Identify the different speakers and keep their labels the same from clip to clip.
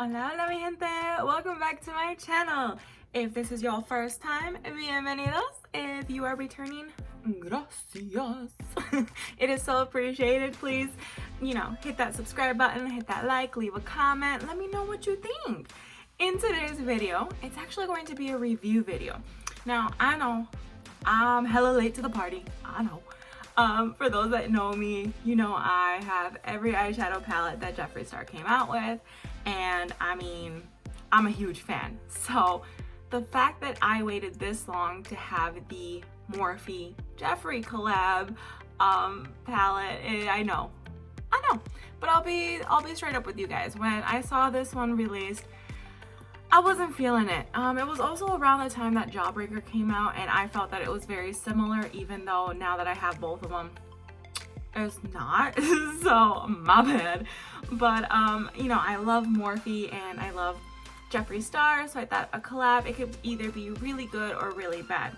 Speaker 1: Hola, hola mi gente, welcome back to my channel. If this is your first time, bienvenidos. If you are returning, gracias. It is so appreciated. Please, hit that subscribe button, hit that like, leave a comment, let me know what you think. In today's video, it's actually going to be a review video. Now, I know I'm hella late to the party, I know. For those that know me, I have every eyeshadow palette that Jeffree Star came out with, and I mean, I'm a huge fan. So the fact that I waited this long to have the Morphe Jeffree collab palette, I know, but I'll be straight up with you guys. When I saw this one released, I wasn't feeling it. It was also around the time that Jawbreaker came out, and I felt that it was very similar, even though now that I have both of them, it's not. So my bad. But I love Morphe and I love Jeffree Star, so I thought a collab, it could either be really good or really bad.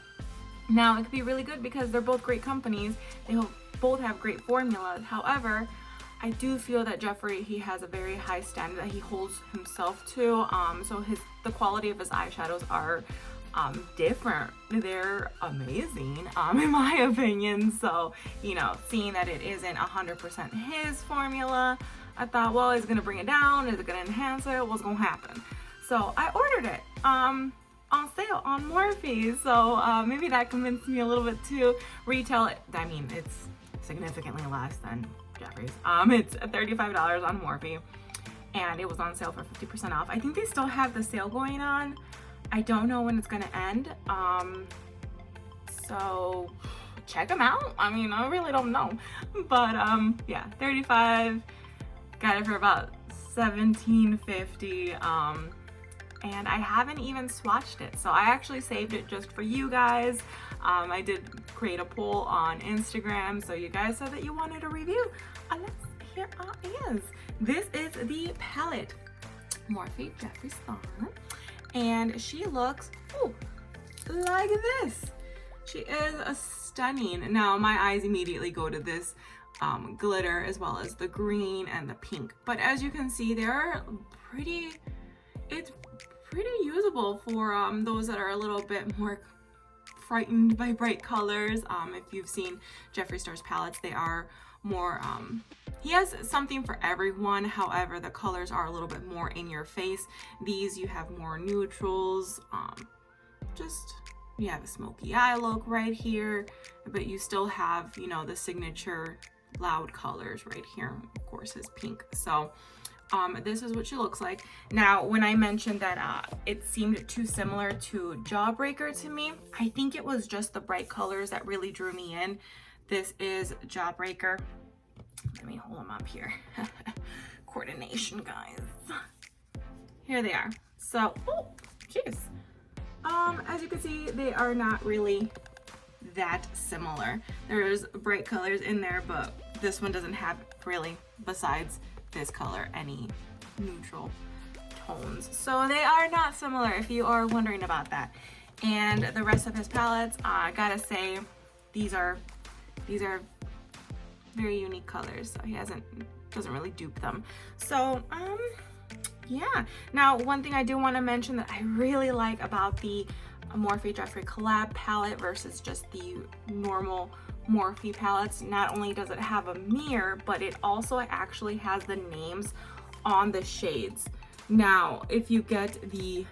Speaker 1: Now, it could be really good because they're both great companies. They both have great formulas. However, I do feel that Jeffree, he has a very high standard that he holds himself to. So the quality of his eyeshadows are different. They're amazing, in my opinion. So, seeing that it isn't 100% his formula, I thought, well, is it gonna bring it down? Is it gonna enhance it? What's gonna happen? So I ordered it on sale on Morphe. So maybe that convinced me a little bit too. Retail, I mean, it's significantly less than Jeffree's. It's $35 on Morphe, and it was on sale for 50% off. I think they still have the sale going on. I don't know when it's gonna end. So check them out. I mean, I really don't know, but yeah, 35. Got it for about $17.50. And I haven't even swatched it, so I actually saved it just for you guys. I did create a poll on Instagram, so you guys said that you wanted a review. Here it is. This is the palette, Morphe Jeffree Star, and she looks like this. She is stunning. Now my eyes immediately go to this glitter as well as the green and the pink, but as you can see, they're it's pretty usable for those that are a little bit more frightened by bright colors. If you've seen Jeffree Star's palettes, they are more he has something for everyone. However, the colors are a little bit more in your face. These, you have more neutrals, you have a smoky eye look right here, but you still have the signature loud colors right here. Of course, is pink. So this is what she looks like. Now, when I mentioned that it seemed too similar to Jawbreaker to me, I think it was just the bright colors that really drew me in. This is Jawbreaker. Let me hold them up here. Coordination, guys. Here they are. So, jeez. As you can see, they are not really that similar. There's bright colors in there, but this one doesn't have really, besides this color, any neutral tones. So they are not similar, if you are wondering about that. And the rest of his palettes, I gotta say, these are very unique colors, so he doesn't really dupe them. So yeah. Now, one thing I do want to mention that I really like about the Morphe Jeffree collab palette versus just the normal Morphe palettes, not only does it have a mirror, but it also actually has the names on the shades. Now, if you get the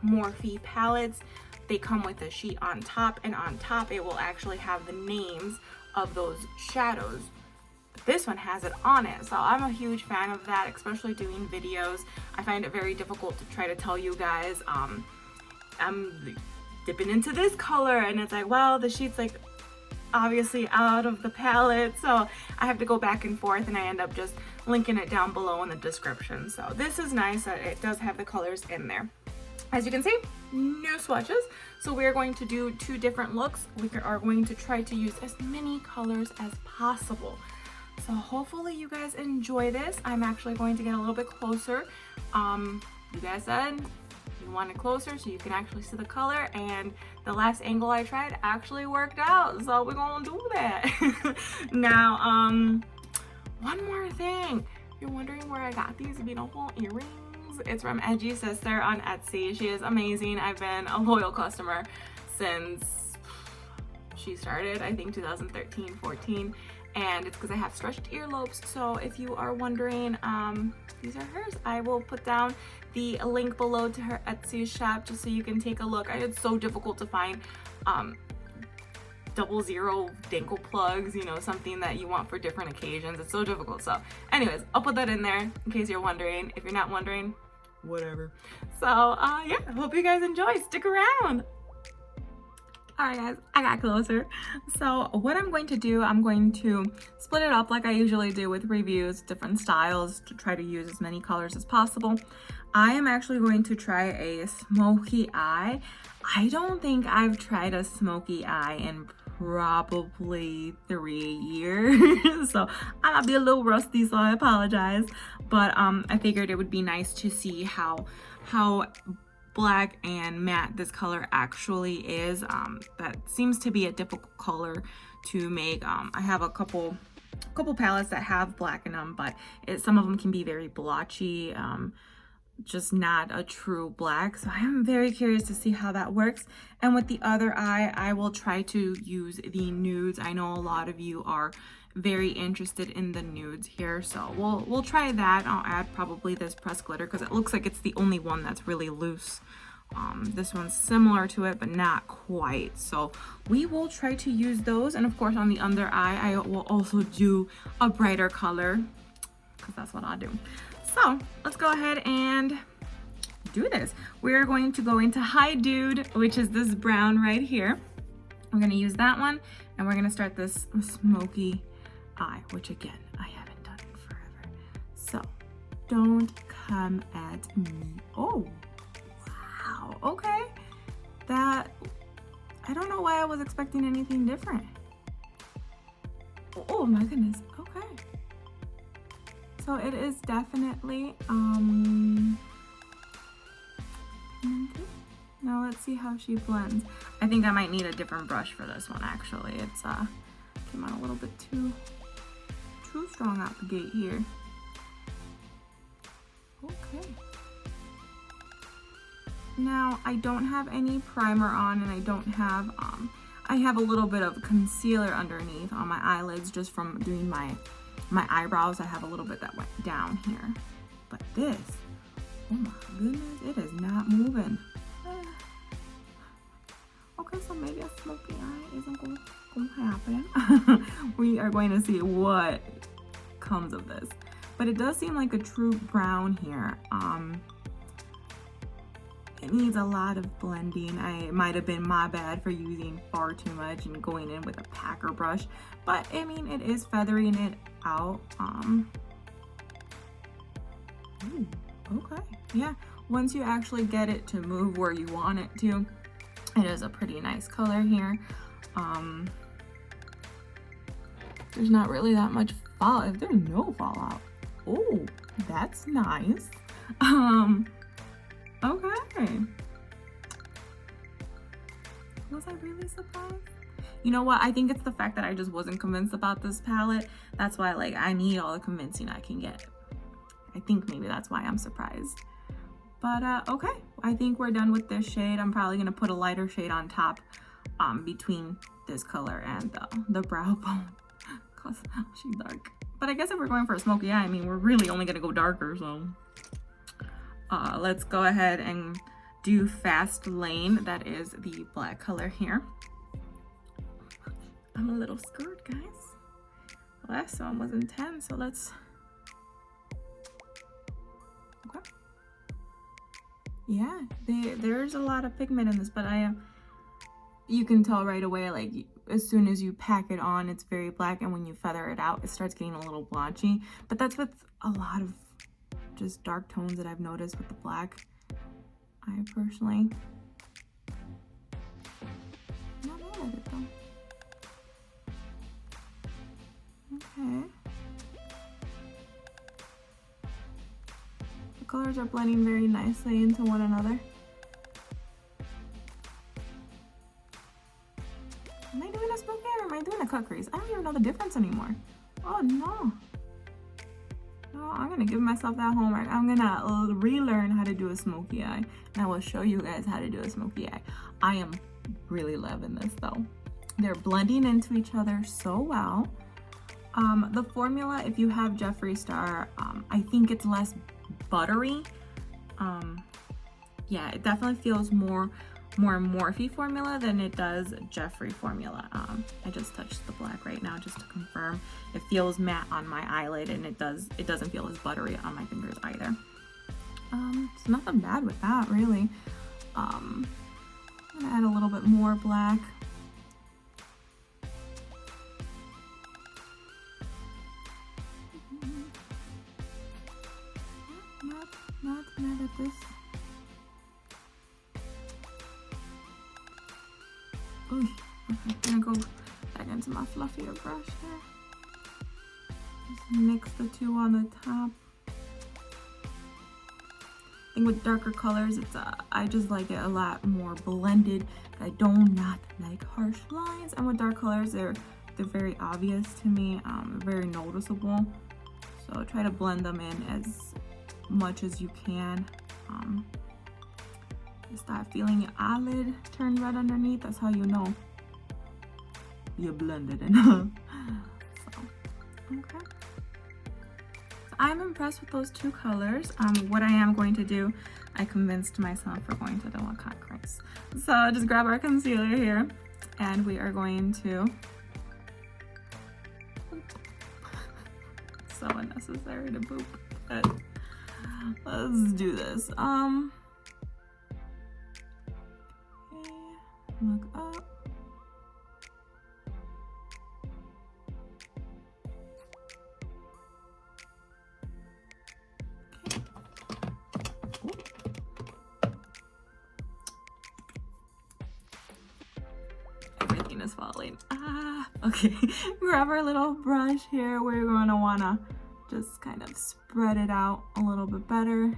Speaker 1: Morphe palettes, they come with a sheet on top, and on top it will actually have the names of those shadows. This one has it on it, so I'm a huge fan of that, especially doing videos. I find it very difficult to try to tell you guys I'm dipping into this color, and it's like, well, the sheet's like obviously out of the palette, so I have to go back and forth, and I end up just linking it down below in the description. So this is nice that it does have the colors in there. As you can see, no swatches, so we're going to do two different looks. We are going to try to use as many colors as possible. So hopefully you guys enjoy this. I'm actually going to get a little bit closer. You guys said you want it closer so you can actually see the color, and the last angle I tried actually worked out, so we're gonna do that. Now, one more thing. You're wondering where I got these beautiful earrings? bags. It's from Edgy Sister on Etsy. She is amazing. I've been a loyal customer since she started, I think 2013, 14. And it's because I have stretched earlobes. So if you are wondering, these are hers. I will put down the link below to her Etsy shop just so you can take a look. It's so difficult to find 00 dangle plugs, you know, something that you want for different occasions. It's so difficult. So anyways, I'll put that in there in case you're wondering. If you're not wondering, whatever. So yeah, I hope you guys enjoy. Stick around. All right, guys, I got closer. So what I'm going to do, I'm going to split it up like I usually do with reviews, different styles, to try to use as many colors as possible. I am actually going to try a smoky eye. I don't think I've tried a smoky eye in probably 3 years. So I might be a little rusty, so I apologize. But I figured it would be nice to see how black and matte this color actually is. That seems to be a difficult color to make. I have a couple palettes that have black in them, but some of them can be very blotchy, just not a true black. So I am very curious to see how that works. And with the other eye, I will try to use the nudes. I know a lot of you are very interested in the nudes here, so we'll try that. I'll add probably this pressed glitter because it looks like it's the only one that's really loose. This one's similar to it but not quite, so we will try to use those. And of course on the under eye I will also do a brighter color because that's what I'll do. So let's go ahead and do this. We're going to go into Hi Dude, which is this brown right here. I'm going to use that one, and we're going to start this smoky eye, which again I haven't done in forever. So don't come at me. Oh wow, okay, that, I don't know why I was expecting anything different. Oh my goodness, okay, so it is definitely now let's see how she blends. I think I might need a different brush for this one actually. It's came out a little bit too strong out the gate here. Okay. Now I don't have any primer on, and I don't have I have a little bit of concealer underneath on my eyelids just from doing my eyebrows. I have a little bit that went down here. But this, oh my goodness, it is not moving. Okay, so maybe a smoky eye isn't going to happen. We are going to see what comes of this. But it does seem like a true brown here. It needs a lot of blending. It might have been my bad for using far too much and going in with a packer brush. But I mean, it is feathering it out. Ooh, okay, yeah. Once you actually get it to move where you want it to, it is a pretty nice color here. There's not really that much fallout. There's no fallout. Oh, that's nice. Okay. Was I really surprised? You know what? I think it's the fact that I just wasn't convinced about this palette. That's why, like, I need all the convincing I can get. I think maybe that's why I'm surprised. But okay, I think we're done with this shade. I'm probably gonna put a lighter shade on top between this color and the brow bone because she's dark. But I guess if we're going for a smoky eye, I mean, we're really only gonna go darker, so. Let's go ahead and do Fast Lane. That is the black color here. I'm a little scared, guys. The last one was intense, so let's. Okay. Yeah, there's a lot of pigment in this, but you can tell right away, like, as soon as you pack it on, it's very black, and when you feather it out, it starts getting a little blotchy. But that's with a lot of just dark tones that I've noticed with the black. I personally not mad at it though. Okay. The colors are blending very nicely into one another. Am I doing a smoky eye or am I doing a cut crease? I don't even know the difference anymore. Oh no. No, I'm gonna give myself that homework. I'm gonna relearn how to do a smoky eye, and I will show you guys how to do a smoky eye. I am really loving this though. They're blending into each other so well. The formula, if you have Jeffree Star, I think it's less buttery. Yeah, it definitely feels more Morphe formula than it does Jeffree formula. I just touched the black right now just to confirm. It feels matte on my eyelid, and it doesn't feel as buttery on my fingers either. It's nothing bad with that really. I'm gonna add a little bit more black. Not mad at this. Ooh, okay, I'm gonna go back into my fluffier brush here. Just mix the two on the top. I think with darker colors, it's I just like it a lot more blended. I do not like harsh lines, and with dark colors, they're very obvious to me, very noticeable. So try to blend them in as much as you can. You start feeling your eyelid turn red underneath. That's how you know you blended enough. So, okay. So I'm impressed with those two colors. What I am going to do, I convinced myself we're going to do a cut crease. So just grab our concealer here, and we are going to. So unnecessary to boop, but let's do this. Okay, look up. Okay. Everything is falling. Okay. Grab our little brush here. We're gonna wanna just kind of spread it out a little bit better.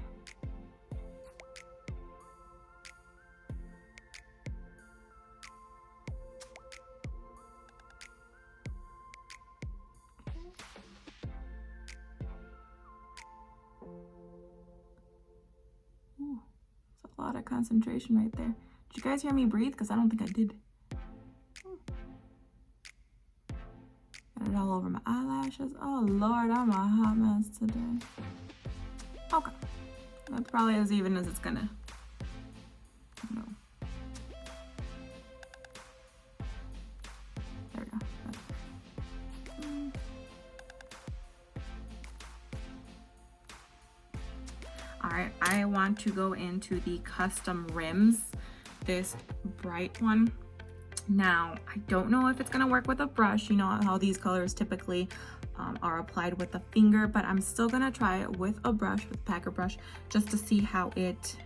Speaker 1: Ooh, that's a lot of concentration right there. Did you guys hear me breathe? Because I don't think I did. Got it all over my eyelashes. Oh Lord, I'm a hot mess today. Okay. That's probably as even as it's gonna. No. There we go. Alright, I want to go into the custom rims, this bright one. Now, I don't know if it's gonna work with a brush. You know how these colors typically are applied with a finger, but I'm still gonna try it with a brush, with a packer brush, just to see how it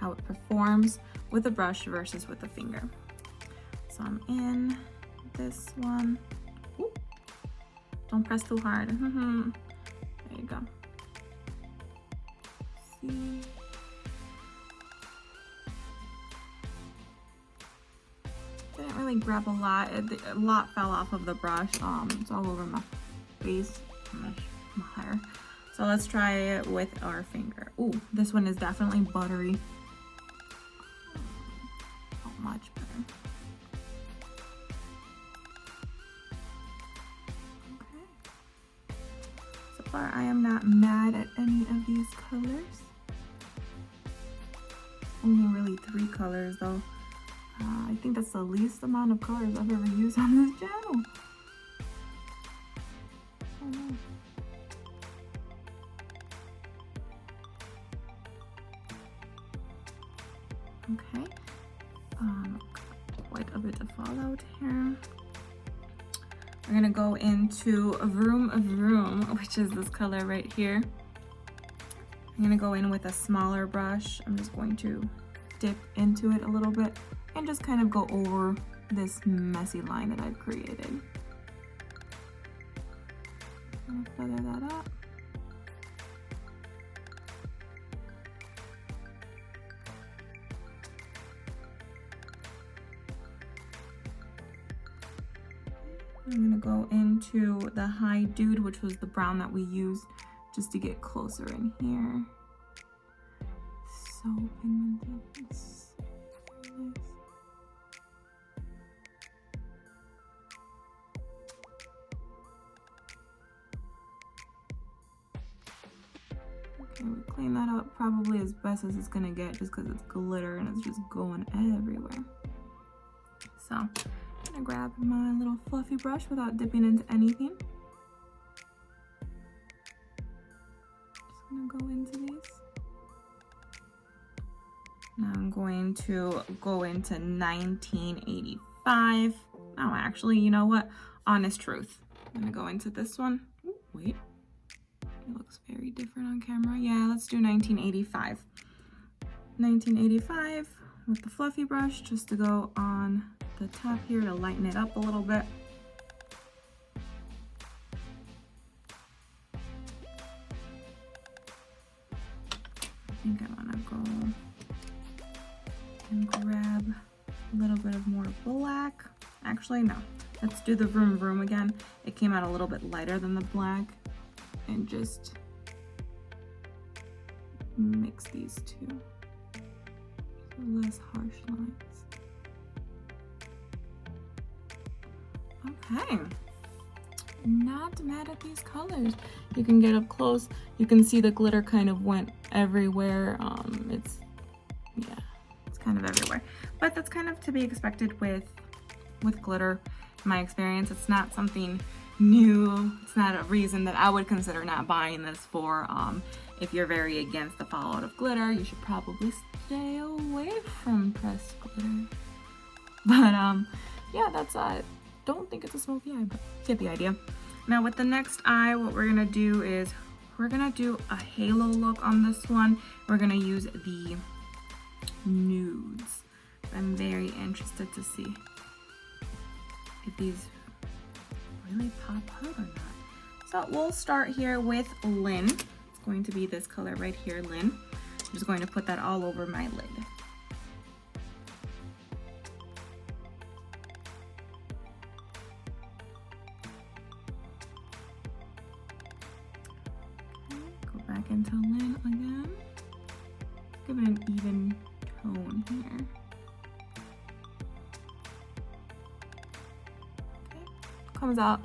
Speaker 1: performs with a brush versus with a finger. So I'm in this one. Ooh. Don't press too hard. There you go. See. Didn't really grab a lot. A lot fell off of the brush. It's all over my face, my hair. So let's try it with our finger. Ooh, this one is definitely buttery. Oh, much better. Okay. So far, I am not mad at any of these colors. Only really 3 colors though. I think that's the least amount of colors I've ever used on this channel. Oh, no. Okay. Quite a bit of fallout here. We're gonna go into VROOM, which is this color right here. I'm gonna go in with a smaller brush. I'm just going to dip into it a little bit and just kind of go over this messy line that I've created. I'm gonna feather that up. I'm gonna go into the High Dude, which was the brown that we used just to get closer in here. So pigmented. It's so nice. Okay, we clean that up probably as best as it's gonna get, just because it's glitter and it's just going everywhere. So I'm gonna grab my little fluffy brush without dipping into anything. Just gonna go into these. Now I'm going to go into 1985. Oh, actually, you know what? Honest truth. I'm gonna go into this one. Ooh, wait. It looks very different on camera. Yeah, let's do 1985. 1985 with the fluffy brush just to go on the top here to lighten it up a little bit. I think I want to go and grab a little bit of more black. Actually, no. Let's do the Vroom Vroom again. It came out a little bit lighter than the black. And just mix these two. So less harsh lines. Okay. Not mad at these colors. You can get up close. You can see the glitter kind of went everywhere. It's kind of everywhere. But that's kind of to be expected with glitter. In my experience, it's not something new. It's not a reason that I would consider not buying this for. If you're very against the fallout of glitter, you should probably stay away from pressed glitter. But yeah, that's don't think it's a smoky eye, but get the idea. Now with the next eye, what we're gonna do is we're gonna do a halo look on this one. We're gonna use the nudes. I'm very interested to see if these really pop out or not. So we'll start here with LYNN. It's going to be this color right here, LYNN. I'm just going to put that all over my lid. Okay, go back into LYNN again. Give it an even tone here. Comes out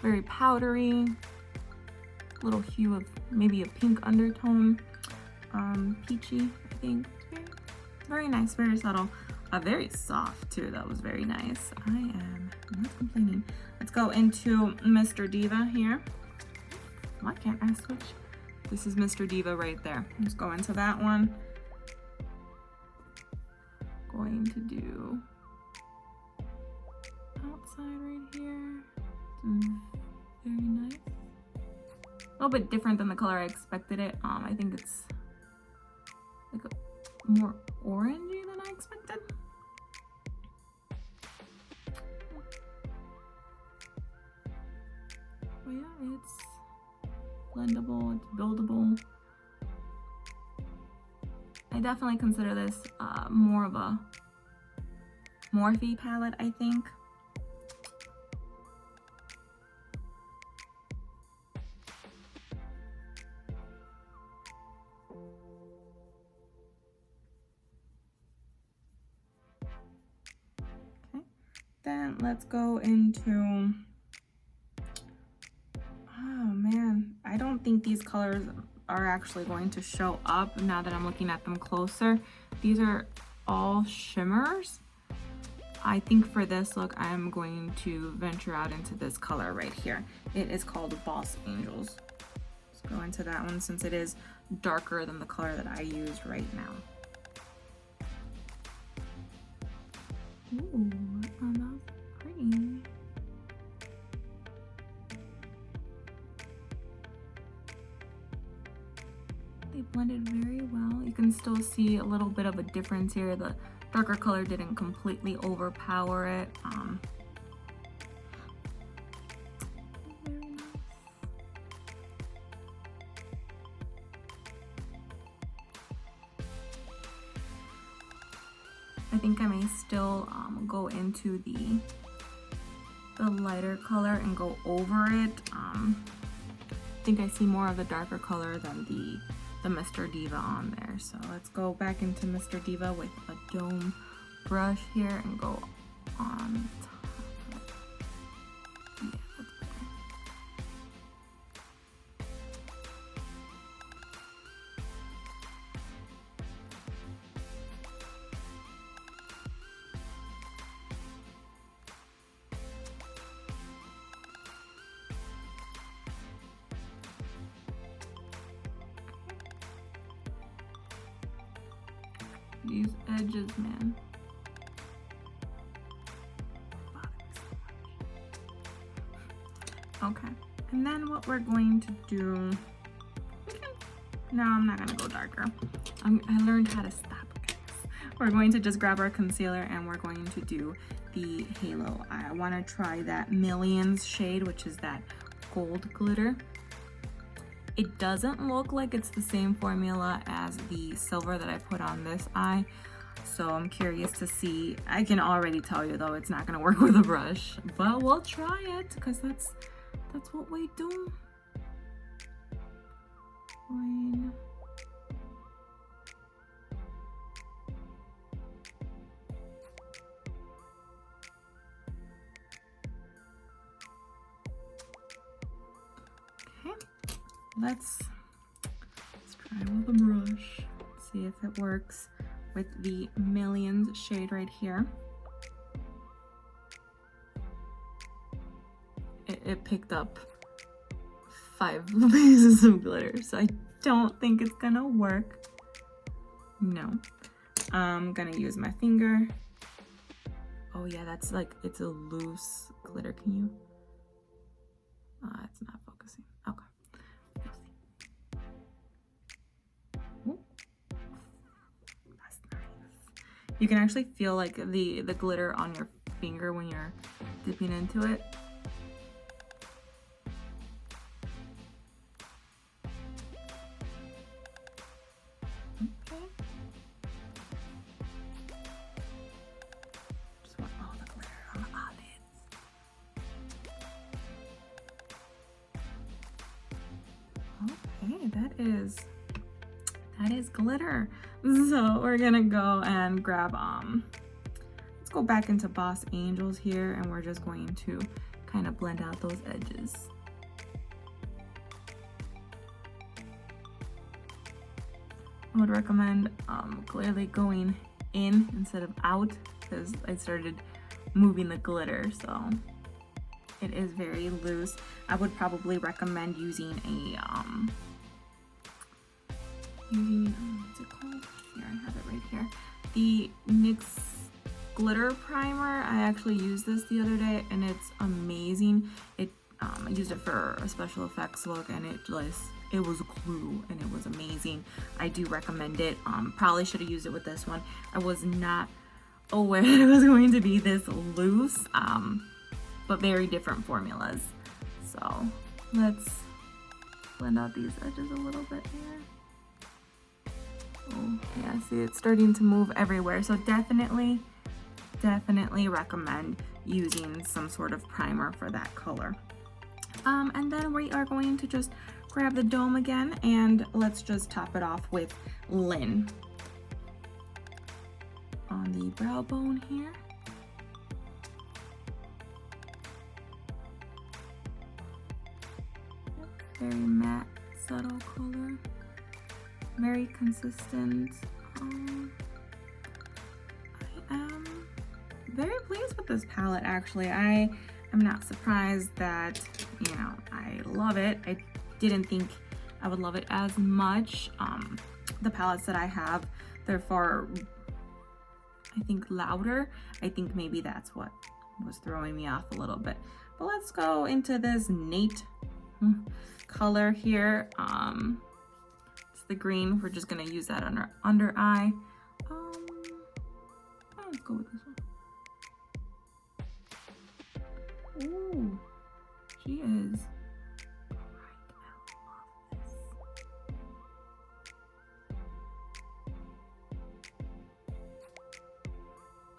Speaker 1: very powdery, little hue of maybe a pink undertone, peachy, I think. Very nice, very subtle, very soft too. That was very nice. I am not complaining. Let's go into Mr. Diva here. Why can't I switch? This is Mr. Diva right there. Let's go into that one. Going to do outside right here. Very nice. A little bit different than the color I expected it. I think it's like a more orangey than I expected. But yeah, it's blendable, it's buildable. I definitely consider this more of a Morphe palette, I think. Then let's go into, oh man, I don't think these colors are actually going to show up now that I'm looking at them closer. These are all shimmers. I think for this look, I'm going to venture out into this color right here. It is called Boss Angels. Let's go into that one since it is darker than the color that I use right now. Ooh, oh, that's pretty. They blended very well. You can still see a little bit of a difference here. The darker color didn't completely overpower it. Very nice. I think I may still go into the lighter color and go over it. think I see more of the darker color than the Mr. Diva on there. So let's go back into Mr. Diva with a dome brush here and go on top. Yeah, that's better. These edges, man. Okay, and then what we're going to do, no, I'm not gonna go darker. I learned how to stop, guys. We're going to just grab our concealer and we're going to do the halo. I wanna try that Millions shade, which is that gold glitter. It doesn't look like it's the same formula as the silver that I put on this eye. So I'm curious to see. I can already tell you though, it's not gonna work with a brush, but we'll try it because that's what we do. When let's try with a brush, see if it works with the Millions shade right here. It picked up 5 pieces of glitter, so I don't think it's gonna work. No. I'm gonna use my finger. Oh yeah, that's like, it's a loose glitter. Can you? It's not focusing. Okay. That's nice. You can actually feel like the glitter on your finger when you're dipping into it. Okay. Just want all the glitter on the eyelids. Okay, that is glitter. So we're gonna go and grab let's go back into Boss Angels here, and we're just going to kind of blend out those edges. I would recommend clearly going in instead of out, because I started moving the glitter, so it is very loose. I would probably recommend using a what's it called? Here, I have it right here. The NYX glitter primer. I actually used this the other day and it's amazing. I used it for a special effects look and it was a clue and it was amazing. I do recommend it. Probably should have used it with this one. I was not aware that it was going to be this loose, but very different formulas. So let's blend out these edges a little bit here. Oh yeah, see, it's starting to move everywhere. So definitely recommend using some sort of primer for that color. And then we are going to just grab the dome again and let's just top it off with LYNN on the brow bone here. Very matte, subtle color, very consistent. I am very pleased with this palette, actually. I am not surprised that, you know, I love it. I didn't think I would love it as much. The palettes that I have, they're far, I think, louder. I think maybe that's what was throwing me off a little bit. But let's go into this Nate color here. It's the green. We're just gonna use that on our under eye. Let's go with this one. Ooh, she is bright. I love this.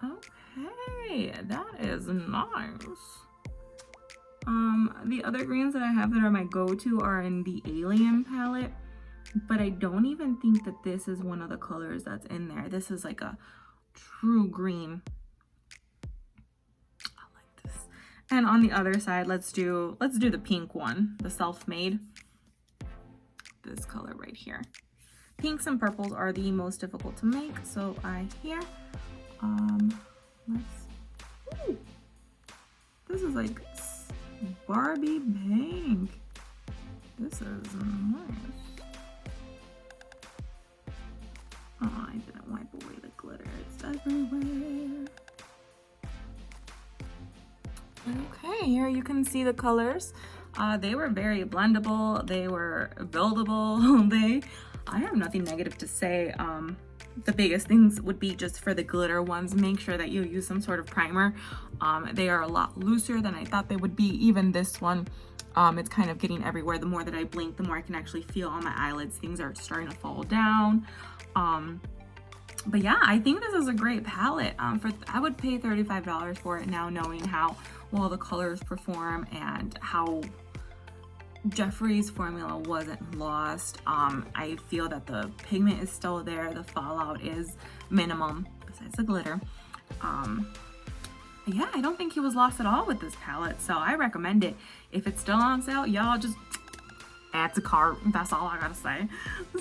Speaker 1: Okay, that is nice. The other greens that I have that are my go-to are in the Alien palette, but I don't even think that this is one of the colors that's in there. This is like a true green. I like this. And on the other side, let's do the pink one, the self-made. This color right here. Pinks and purples are the most difficult to make, so this is like Barbie pink. This is nice. Oh, I didn't wipe away the glitter. It's everywhere. Okay, here you can see the colors. They were very blendable. They were buildable. I have nothing negative to say. The biggest things would be just for the glitter ones, make sure that you use some sort of primer. They are a lot looser than I thought they would be. Even this one, it's kind of getting everywhere. The more that I blink, the more I can actually feel on my eyelids. Things are starting to fall down. But yeah, I think this is a great palette. I would pay $35 for it now, knowing how well the colors perform and how Jeffree's formula wasn't lost. I feel that the pigment is still there. The fallout is minimum besides the glitter. Yeah, I don't think he was lost at all with this palette, so I recommend it. If it's still on sale, y'all just add to cart. That's all I gotta say.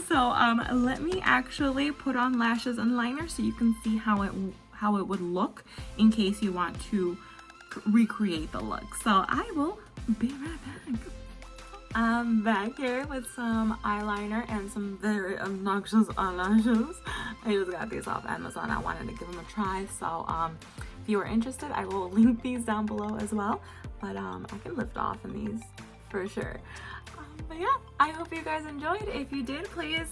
Speaker 1: So let me actually put on lashes and liner so you can see how it would look in case you want to recreate the look. So I will be right back. I'm back here with some eyeliner and some very obnoxious eyelashes. I just got these off Amazon. I wanted to give them a try. So if you are interested, I will link these down below as well. But I can lift off in these for sure. But yeah, I hope you guys enjoyed. If you did, please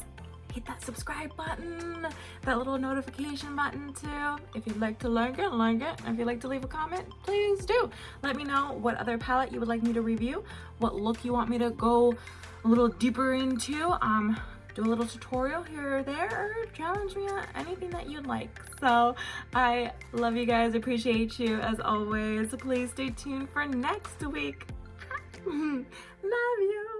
Speaker 1: hit that subscribe button, that little notification button too. If you'd like to like it, like it. If you'd like to leave a comment, please do. Let me know what other palette you would like me to review, what look you want me to go a little deeper into, do a little tutorial here or there, or challenge me on anything that you'd like. So I love you guys, appreciate you as always. Please stay tuned for next week. Love you.